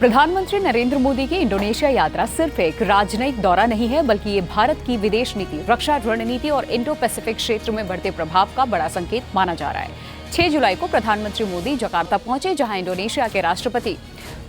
प्रधानमंत्री नरेंद्र मोदी की इंडोनेशिया यात्रा सिर्फ एक राजनयिक दौरा नहीं है, बल्कि ये भारत की विदेश नीति, रक्षा रणनीति और इंडो पैसिफिक क्षेत्र में बढ़ते प्रभाव का बड़ा संकेत माना जा रहा है। 6 जुलाई को प्रधानमंत्री मोदी जकार्ता पहुंचे, जहां इंडोनेशिया के राष्ट्रपति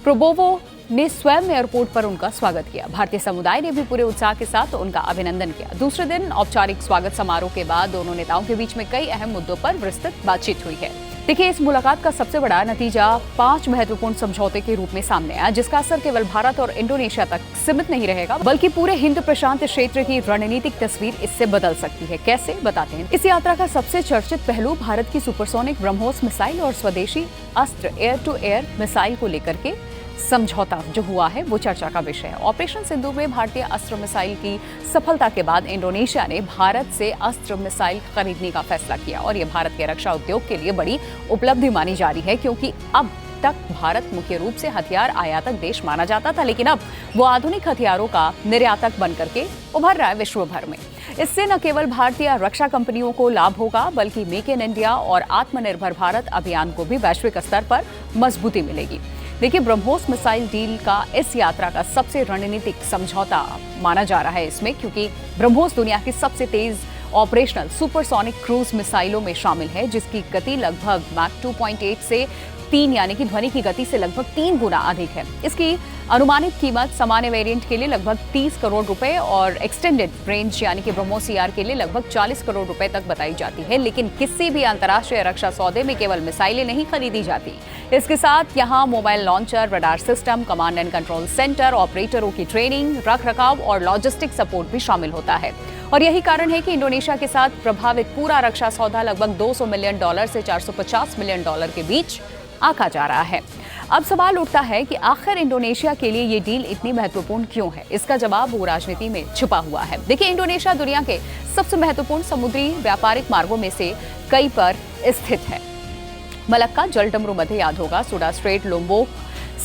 प्रबोवो ने स्वयं एयरपोर्ट पर उनका स्वागत किया। भारतीय समुदाय ने भी पूरे उत्साह के साथ उनका अभिनंदन किया। दूसरे दिन औपचारिक स्वागत समारोह के बाद दोनों नेताओं के बीच में कई अहम मुद्दों पर विस्तृत बातचीत हुई है। देखिए, इस मुलाकात का सबसे बड़ा नतीजा 5 महत्वपूर्ण समझौते के रूप में सामने आया, जिसका असर केवल भारत और इंडोनेशिया तक सीमित नहीं रहेगा, बल्कि पूरे हिंद प्रशांत क्षेत्र की रणनीतिक तस्वीर इससे बदल सकती है। कैसे, बताते हैं। इस यात्रा का सबसे चर्चित पहलू भारत की सुपरसोनिक ब्रह्मोस मिसाइल और स्वदेशी अस्त्र एयर टू एयर मिसाइल को लेकर के समझौता जो हुआ है, वो चर्चा का विषय है। ऑपरेशन सिंदूर में भारतीय अस्त्र मिसाइल की सफलता के बाद इंडोनेशिया ने भारत से अस्त्र मिसाइल खरीदने का फैसला किया और ये भारत के रक्षा उद्योग के लिए बड़ी उपलब्धि मानी जा रही है, क्योंकि अब तक भारत मुख्य रूप से हथियार आयातक देश माना जाता था, लेकिन अब वो आधुनिक हथियारों का निर्यातक बन करके उभर रहा है विश्व भर में। इससे न केवल भारतीय रक्षा कंपनियों को लाभ होगा, बल्कि मेक इन इंडिया और आत्मनिर्भर भारत अभियान को भी वैश्विक स्तर पर मजबूती मिलेगी। देखिए, ब्रह्मोस मिसाइल डील का इस यात्रा का सबसे रणनीतिक समझौता माना जा रहा है इसमें, क्योंकि ब्रह्मोस दुनिया की सबसे तेज ऑपरेशनल सुपरसोनिक क्रूज मिसाइलों में शामिल है, जिसकी गति लगभग मैक 2.8 से 3 यानी कि ध्वनि की गति से लगभग 3 गुना अधिक है। इसकी अनुमानित कीमत सामान्य वेरिएंट के लिए लगभग 30 करोड़ रुपए और एक्सटेंडेड रेंज यानी कि ब्रह्मोस सीआर के लिए लगभग 40 करोड़ रुपए तक बताई जाती है। लेकिन किसी भी अंतर्राष्ट्रीय रक्षा सौदे में केवल मिसाइलें नहीं खरीदी जाती। इसके साथ यहाँ mobile launcher, radar system, command and control centre, ऑपरेटरों की ट्रेनिंग, रख रखाव और लॉजिस्टिक सपोर्ट भी शामिल होता है। और यही कारण है कि इंडोनेशिया के साथ प्रभावित पूरा रक्षा सौदा लगभग $200 मिलियन से $450 मिलियन के बीच आंका जा रहा है। अब सवाल उठता है कि आखिर इंडोनेशिया के लिए ये डील इतनी महत्वपूर्ण क्यों है? इसका जवाब वो राजनीति में छुपा हुआ है। देखिए, इंडोनेशिया दुनिया के सबसे महत्वपूर्ण समुद्री व्यापारिक मार्गों में से कई पर स्थित है। मलक्का, जलडमरू मध्य याद होगा, सुडा स्ट्रेट, लोम्बोक,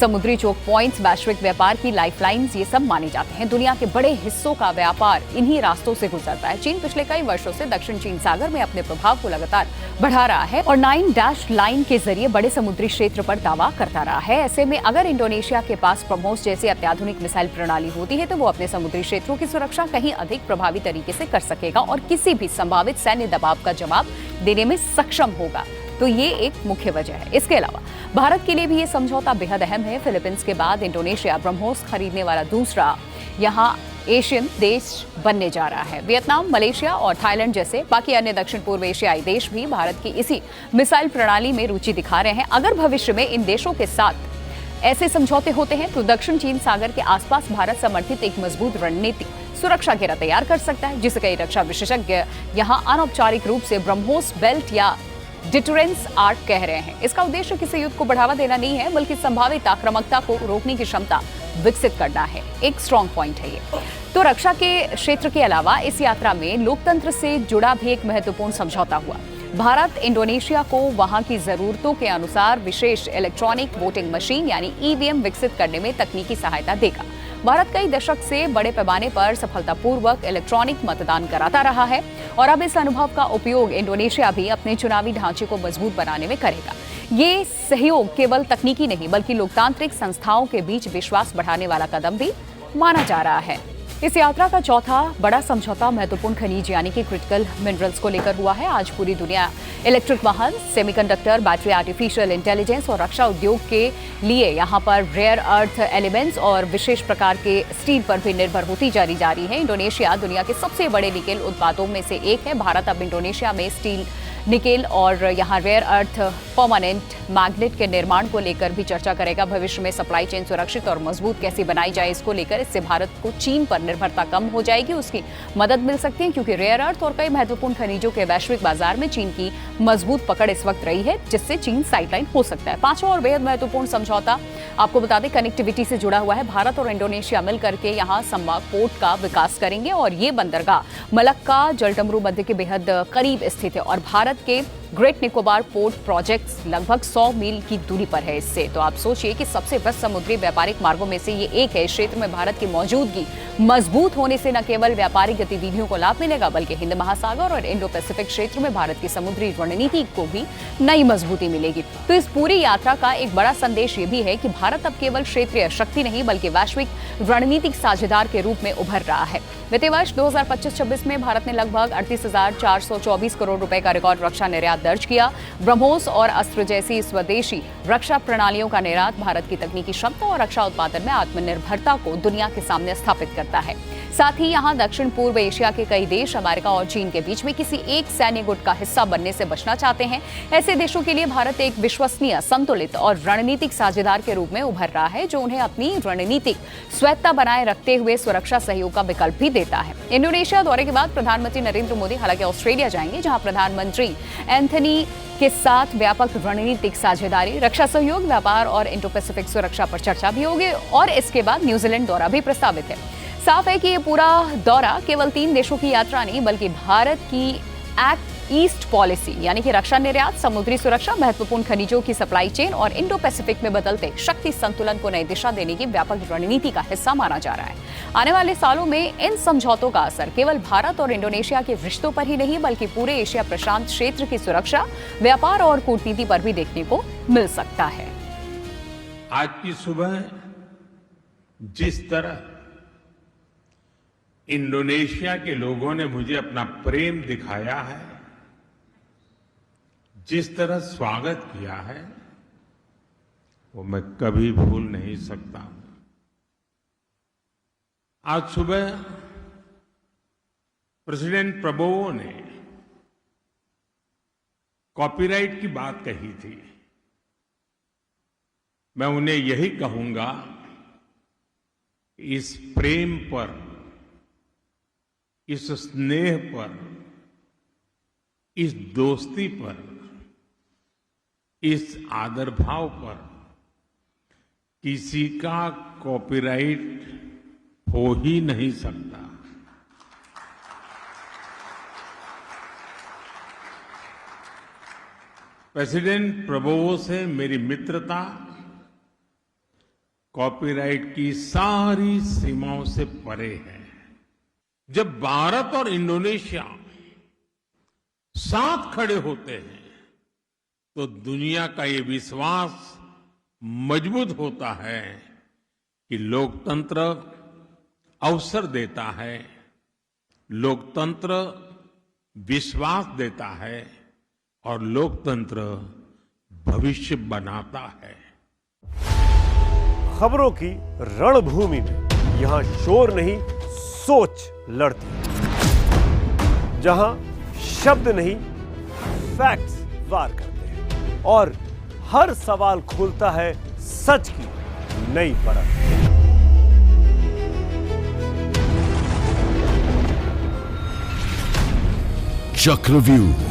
समुद्री चोक पॉइंट्स, वैश्विक व्यापार की लाइफलाइंस, ये सब माने जाते हैं। दुनिया के बड़े हिस्सों का व्यापार इन्हीं रास्तों से गुजरता है। चीन पिछले कई वर्षों से दक्षिण चीन सागर में अपने प्रभाव को लगातार बढ़ा रहा है और 9 डैश लाइन के जरिए बड़े समुद्री क्षेत्र पर दावा करता रहा है। ऐसे में अगर इंडोनेशिया के पास ब्रह्मोस जैसी अत्याधुनिक मिसाइल प्रणाली होती है, तो वो अपने समुद्री क्षेत्रों की सुरक्षा कहीं अधिक प्रभावी तरीके से कर सकेगा और किसी भी संभावित सैन्य दबाव का जवाब देने में सक्षम होगा। तो ये एक मुख्य वजह है। इसके अलावा भारत के लिए भी ये समझौता बेहद अहम है। फिलीपींस के बाद इंडोनेशिया ब्रह्मोस खरीदने वाला दूसरा यहाँ एशियन देश बनने जा रहा है। वियतनाम, मलेशिया और थाईलैंड जैसे बाकी अन्य दक्षिण पूर्व एशियाई देश भी भारत की इसी मिसाइल प्रणाली में रुचि दिखा रहे हैं। अगर भविष्य में इन देशों के साथ ऐसे समझौते होते हैं, तो दक्षिण चीन सागर के आसपास भारत समर्थित एक मजबूत रणनीतिक सुरक्षा घेरा तैयार कर सकता है, जिसे कई रक्षा विशेषज्ञ यहाँ अनौपचारिक रूप से ब्रह्मोस बेल्ट या डिटरेंस आर्ट कह रहे हैं। इसका उद्देश्य किसी युद्ध को बढ़ावा देना नहीं है, बल्कि संभावित आक्रामकता को रोकने की क्षमता विकसित करना है। एक स्ट्रॉन्ग पॉइंट है ये। तो रक्षा के क्षेत्र के अलावा इस यात्रा में लोकतंत्र से जुड़ा भी एक महत्वपूर्ण समझौता हुआ। भारत इंडोनेशिया को वहां की जरूरतों के अनुसार विशेष इलेक्ट्रॉनिक वोटिंग मशीन यानी ईवीएम विकसित करने में तकनीकी सहायता देगा। भारत कई दशक से बड़े पैमाने पर सफलतापूर्वक इलेक्ट्रॉनिक मतदान कराता रहा है और अब इस अनुभव का उपयोग इंडोनेशिया भी अपने चुनावी ढांचे को मजबूत बनाने में करेगा। ये सहयोग केवल तकनीकी नहीं, बल्कि लोकतांत्रिक संस्थाओं के बीच विश्वास बढ़ाने वाला कदम भी माना जा रहा है। इस यात्रा का चौथा बड़ा समझौता महत्वपूर्ण खनिज यानी कि क्रिटिकल मिनरल्स को लेकर हुआ है। आज पूरी दुनिया इलेक्ट्रिक वाहन, सेमीकंडक्टर, बैटरी, आर्टिफिशियल इंटेलिजेंस और रक्षा उद्योग के लिए यहाँ पर रेयर अर्थ एलिमेंट्स और विशेष प्रकार के स्टील पर भी निर्भर होती जा रही है। इंडोनेशिया दुनिया के सबसे बड़े निकेल उत्पादों में से एक है। भारत अब इंडोनेशिया में स्टील, निकेल और यहाँ रेयर अर्थ परमानेंट मैग्नेट के निर्माण को लेकर भी चर्चा करेगा। भविष्य में सप्लाई चेन सुरक्षित और मजबूत कैसे बनाई जाए, इसको लेकर इससे भारत को चीन पर निर्भरता कम हो जाएगी, उसकी मदद मिल सकती है, क्योंकि रेयर अर्थ और कई महत्वपूर्ण खनिजों के वैश्विक बाजार में चीन की मजबूत पकड़ इस वक्त रही है, जिससे चीन साइडलाइन हो सकता है। पांचवा और बेहद महत्वपूर्ण समझौता आपको बता दें कनेक्टिविटी से जुड़ा हुआ है। भारत और इंडोनेशिया मिलकर के यहाँ संवाग पोर्ट का विकास करेंगे और ये बंदरगाह मलक्का, जलडमरू मध्य के बेहद करीब स्थित है और भारत के ग्रेट निकोबार पोर्ट प्रोजेक्ट्स लगभग 100 मील की दूरी पर है इससे। तो आप सोचिए कि सबसे व्यस्त समुद्री व्यापारिक मार्गों में से ये एक है। इस क्षेत्र में भारत की मौजूदगी मजबूत होने से न केवल व्यापारिक गतिविधियों को लाभ मिलेगा, बल्कि हिंद महासागर और इंडो पैसिफिक क्षेत्र में भारत की समुद्री रणनीति को भी नई मजबूती मिलेगी। तो इस पूरी यात्रा का एक बड़ा संदेश ये भी है कि भारत अब केवल क्षेत्रीय शक्ति नहीं बल्कि वैश्विक रणनीतिक साझेदार के रूप में उभर रहा है। वित्तीय वर्ष 2025-26 में भारत ने लगभग 38,424 करोड़ रुपए का रिकॉर्ड रक्षा निर्यात दर्ज किया। ब्रह्मोस और अस्त्र जैसी स्वदेशी रक्षा प्रणालियों का निर्यात भारत की तकनीकी क्षमता और रक्षा उत्पादन में आत्मनिर्भरता को दुनिया के सामने स्थापित करता है। साथ ही यहाँ दक्षिण पूर्व एशिया के कई देश अमेरिका और चीन के बीच में किसी एक सैन्य गुट का हिस्सा बनने से बचना चाहते हैं। ऐसे देशों के लिए भारत एक विश्वसनीय, संतुलित और रणनीतिक साझेदार के रूप में उभर रहा है, जो उन्हें अपनी रणनीतिक स्वायत्तता बनाए रखते हुए सुरक्षा सहयोग का विकल्प भी देता है। इंडोनेशिया दौरे के बाद प्रधानमंत्री नरेंद्र मोदी हालांकि ऑस्ट्रेलिया जाएंगे, जहां प्रधानमंत्री एंथनी के साथ व्यापक रणनीतिक साझेदारी, रक्षा सहयोग, व्यापार और इंडो पैसिफिक सुरक्षा पर चर्चा भी होगी। और इसके बाद न्यूजीलैंड दौरा भी प्रस्तावित है। साफ है कि ये पूरा दौरा केवल 3 देशों की यात्रा नहीं बल्कि भारत की एक्ट ईस्ट पॉलिसी यानी कि रक्षा निर्यात, समुद्री सुरक्षा, महत्वपूर्ण खनिजों की सप्लाई चेन और इंडो पैसिफिक में बदलते शक्ति संतुलन को नई दिशा देने की व्यापक रणनीति का हिस्सा माना जा रहा है। आने वाले सालों में इन समझौतों का असर केवल भारत और इंडोनेशिया के रिश्तों पर ही नहीं बल्कि पूरे एशिया प्रशांत क्षेत्र की सुरक्षा, व्यापार और कूटनीति पर भी देखने को मिल सकता है। आज की सुबह जिस तरह इंडोनेशिया के लोगों ने मुझे अपना प्रेम दिखाया है, जिस तरह स्वागत किया है, वो मैं कभी भूल नहीं सकता। आज सुबह प्रेसिडेंट प्रबोवो ने कॉपीराइट की बात कही थी। मैं उन्हें यही कहूंगा, इस प्रेम पर, इस स्नेह पर, इस दोस्ती पर, इस आदर भाव पर किसी का कॉपीराइट हो ही नहीं सकता। प्रेसिडेंट प्रबोवो से मेरी मित्रता कॉपीराइट की सारी सीमाओं से परे है। जब भारत और इंडोनेशिया साथ खड़े होते हैं तो दुनिया का ये विश्वास मजबूत होता है कि लोकतंत्र अवसर देता है, लोकतंत्र विश्वास देता है और लोकतंत्र भविष्य बनाता है। खबरों की रणभूमि में यहां शोर नहीं, सोच लड़ती है। जहां शब्द नहीं, फैक्ट्स वार करते हैं और हर सवाल खोलता है सच की नई परत। चक्रव्यूह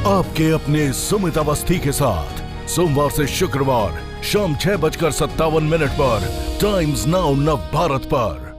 आपके अपने सुमित अवस्थी के साथ सोमवार से शुक्रवार शाम 6:57 पर टाइम्स नाउ नव भारत पर।